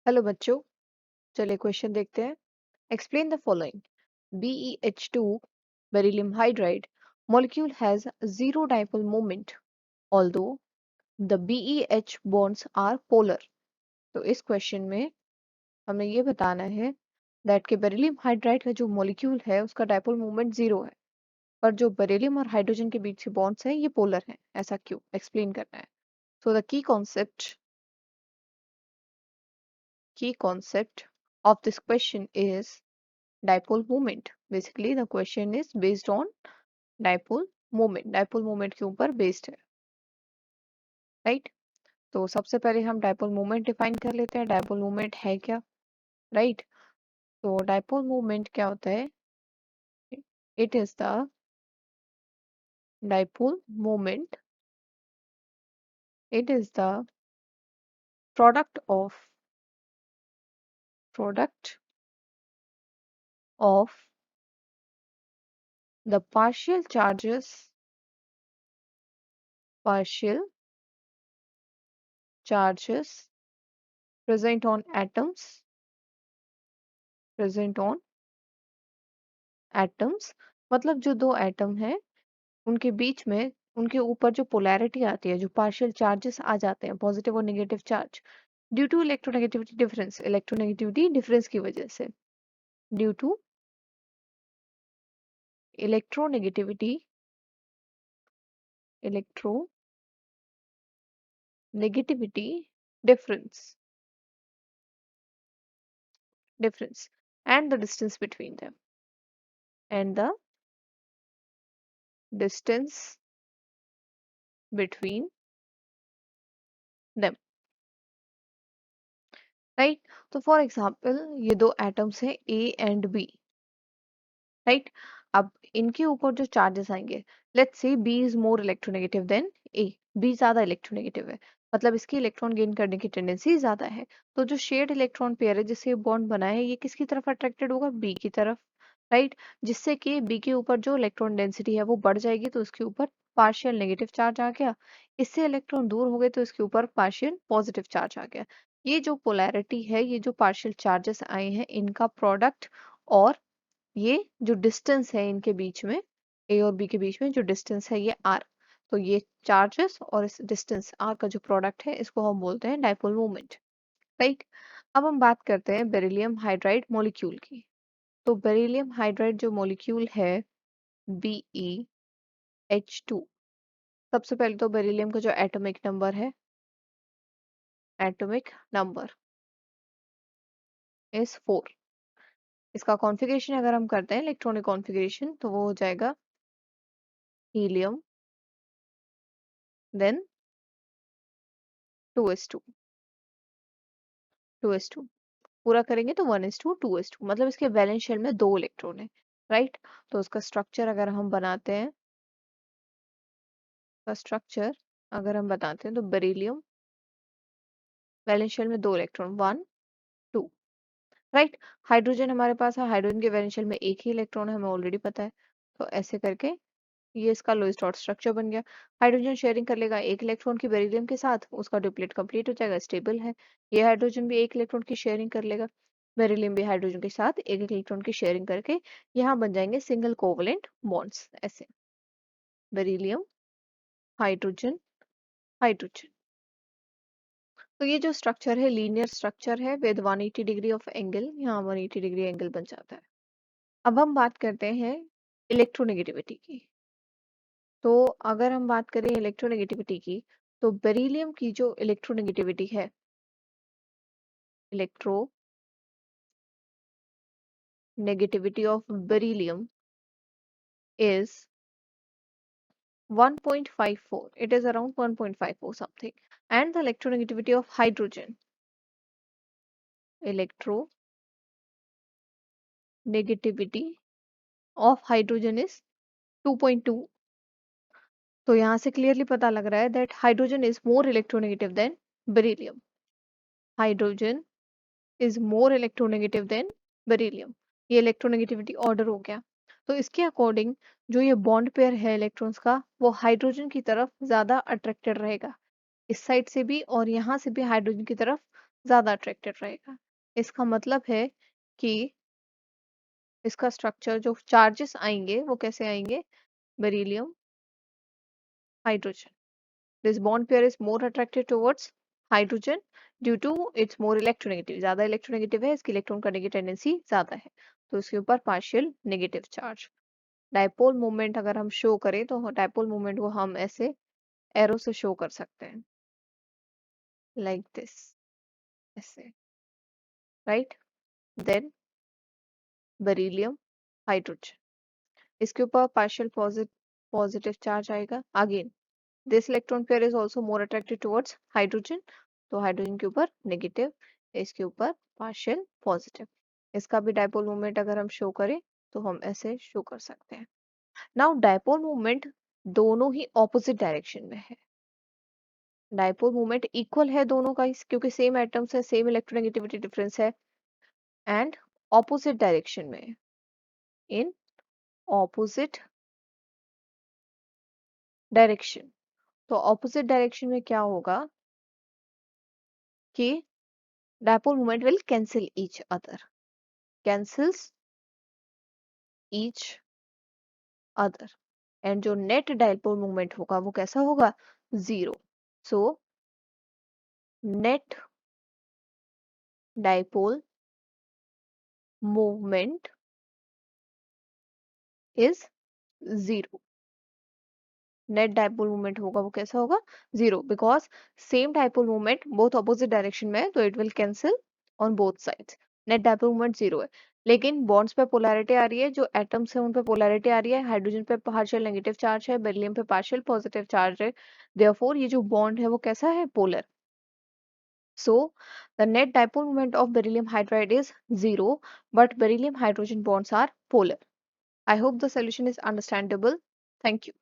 Hello बच्चों, चलिए question देखते हैं। Explain the following. BeH2 beryllium hydride molecule has zero dipole moment although the BeH bonds are polar। तो इस question में हमें ये बताना है दैट के बेरिलियम हाइड्राइड का जो मॉलिक्यूल है उसका डाइपोल मोमेंट जीरो है, पर जो बेरिलियम और हाइड्रोजन के बीच के बॉन्ड्स हैं ये पोलर हैं। ऐसा क्यों, एक्सप्लेन करना है। So the key concept of this question is dipole moment। Basically the question is based on dipole moment। dipole moment के ऊपर based है, राइट। तो सबसे पहले हम dipole moment डिफाइन कर लेते हैं। dipole moment है क्या, राइट। तो dipole moment क्या होता है? It is the dipole moment, it is the product of the partial charges present on atoms। मतलब जो दो एटम है उनके बीच में, उनके ऊपर जो पोलैरिटी आती है, जो पार्शियल चार्जेस आ जाते हैं, पॉजिटिव और negative charge, due to electronegativity difference की वजह से, due to electronegativity difference and the distance between them and the distance between them, right. तो फॉर एग्जांपल ये दो एटम्स हैं ए एंड बी, राइट। अब इनके ऊपर जो चार्जेस आएंगे, let's say B is more electronegative than A, B ज्यादा इलेक्ट्रोनेगेटिव है, मतलब इसकी इलेक्ट्रॉन गेन करने की टेंडेंसी ज्यादा है। तो जो शेयर्ड इलेक्ट्रॉन पेयर है जिससे बॉन्ड बना है, ये किसकी तरफ अट्रैक्टेड होगा? बी की तरफ, राइट। जिससे कि बी के ऊपर जो इलेक्ट्रॉन डेंसिटी है वो बढ़ जाएगी, तो उसके ऊपर पार्शियल नेगेटिव चार्ज आ गया। इससे इलेक्ट्रॉन दूर हो गए तो इसके ऊपर पार्शियल पॉजिटिव चार्ज आ गया। ये जो पोलैरिटी है, ये जो पार्शियल चार्जेस आए हैं, इनका प्रोडक्ट, और ये जो डिस्टेंस है इनके बीच में, ए और बी के बीच में जो डिस्टेंस है ये आर। तो ये चार्जेस और इस डिस्टेंस आर का जो प्रोडक्ट है इसको हम बोलते हैं डाइपोल मोमेंट, राइट। अब हम बात करते हैं बेरिलियम हाइड्राइड मॉलिक्यूल की। तो बेरिलियम हाइड्राइड जो मॉलिक्यूल है BeH2, सबसे पहले तो बेरिलियम का जो एटॉमिक नंबर इज 4। इसका कॉन्फ़िगरेशन अगर हम करते हैं इलेक्ट्रॉनिक कॉन्फ़िगरेशन, तो वो हो जाएगा हीलियम, देन 2s2, 2s2 पूरा करेंगे तो 1s2, 2s2, मतलब इसके वैलेंस शेल में 2 इलेक्ट्रॉन है, राइट। तो उसका स्ट्रक्चर अगर हम बनाते हैं, तो बेरिलियम वैलेंस शेल में 2 इलेक्ट्रॉन, 1 2, राइट। हाइड्रोजन हमारे पास है, हाइड्रोजन के वैलेंस शेल में एक ही इलेक्ट्रॉन है, हमें ऑलरेडी पता है। तो ऐसे करके ये इसका लोएस्ट डॉट स्ट्रक्चर बन गया। हाइड्रोजन शेयरिंग कर लेगा एक इलेक्ट्रॉन की बेरिलियम के साथ, उसका डुप्लेट कंप्लीट हो जाएगा, स्टेबल है। ये हाइड्रोजन भी एक इलेक्ट्रॉन की शेयरिंग कर लेगा, बेरिलियम भी हाइड्रोजन के साथ एक एक इलेक्ट्रॉन की शेयरिंग करके यहाँ बन जाएंगे सिंगल कोवलेंट बॉन्ड्स, ऐसे बेरिलियम हाइड्रोजन हाइड्रोजन। तो ये जो स्ट्रक्चर है लीनियर स्ट्रक्चर है विद 180 डिग्री ऑफ एंगल, यहाँ 180 डिग्री एंगल बन जाता है। अब हम बात करते हैं इलेक्ट्रोनेगेटिविटी की। तो अगर हम बात करें इलेक्ट्रोनेगेटिविटी की, तो बेरिलियम की जो इलेक्ट्रोनेगेटिविटी है, electronegativity of beryllium is 1.54, it is around 1.54 something, and the electronegativity of hydrogen is 2.2। तो यहाँ से क्लियरली पता लग रहा है that hydrogen is more electronegative then beryllium, hydrogen is more electronegative then beryllium. ये इलेक्ट्रोनेगेटिविटी ऑर्डर हो गया। तो इसके अकॉर्डिंग जो ये बॉन्ड पेयर है इलेक्ट्रॉन्स का, वो हाइड्रोजन की तरफ ज्यादा अट्रैक्टेड रहेगा, इस साइड से भी और यहाँ से भी हाइड्रोजन की तरफ ज्यादा अट्रैक्टेड रहेगा। इसका मतलब है कि इसका स्ट्रक्चर जो चार्जेस आएंगे वो कैसे आएंगे, beryllium hydrogen. This bond pair is more attracted towards hydrogen due to its more electronegative, ज्यादा इलेक्ट्रोनेगेटिव है, इसकी इलेक्ट्रॉन करने की टेंडेंसी ज्यादा है, तो इसके ऊपर partial negative charge. Dipole moment अगर हम शो करें तो डायपोल मोमेंट को हम ऐसे एरो से शो कर सकते हैं, लाइक दिस, ऐसे, राइट। देन बेरिलियम हाइड्रोजन, इसके ऊपर पार्शियल पॉजिटिव चार्ज आएगा। Again this electron pair is also more attracted towards hydrogen, तो हाइड्रोजन के ऊपर नेगेटिव, इसके ऊपर पार्शियल पॉजिटिव। इसका भी डायपोल मोमेंट अगर हम शो करें तो हम ऐसे शो कर सकते हैं। नाउ डायपोल मोमेंट दोनों ही ऑपोजिट डायरेक्शन में है। डायपोल मोमेंट इक्वल है दोनों का क्योंकि सेम एटम्स है, सेम इलेक्ट्रोनेगेटिविटी डिफरेंस है, एंड ऑपोजिट डायरेक्शन में है, इन ऑपोजिट डायरेक्शन। तो ऑपोजिट डायरेक्शन में क्या होगा कि dipole moment will cancel each other, cancels each other, and जो नेट डायपोल मोमेंट होगा वो कैसा होगा, zero. So net dipole moment is zero. Net dipole moment होगा वो कैसा होगा, zero, because same dipole moment both opposite direction में है, तो it will cancel on both sides. Net dipole moment zero है, लेकिन बॉन्ड्स पे पोलैरिटी आ रही है, जो एटम्स है उन पे पोलैरिटी आ रही है। हाइड्रोजन पे पार्शियल नेगेटिव चार्ज है, बेरिलियम पे पार्शियल पॉजिटिव चार्ज है, देयरफॉर ये जो बॉन्ड है वो कैसा है, polar. So the net dipole moment of beryllium hydride is zero, but beryllium hydrogen bonds are polar. I hope the solution is understandable. Thank you.